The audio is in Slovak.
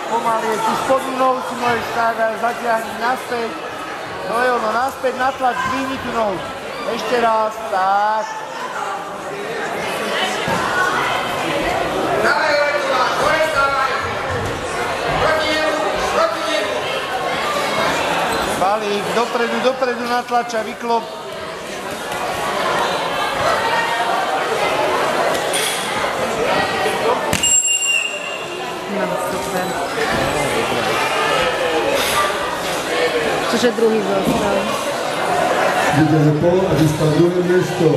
pomalie, tú spodnú nohu si môžeš tak zatiahnuť naspäť. No jo, no naspäť, natlač, dvihni tú nohu. Ešte raz, tak. Dávaj, Vojtová, hore stávaj. Proti nemu. Balík, dopredu natlač a vyklop. No, super. Cože druhý zostal. Víte, že Paul a získal druhé miesto.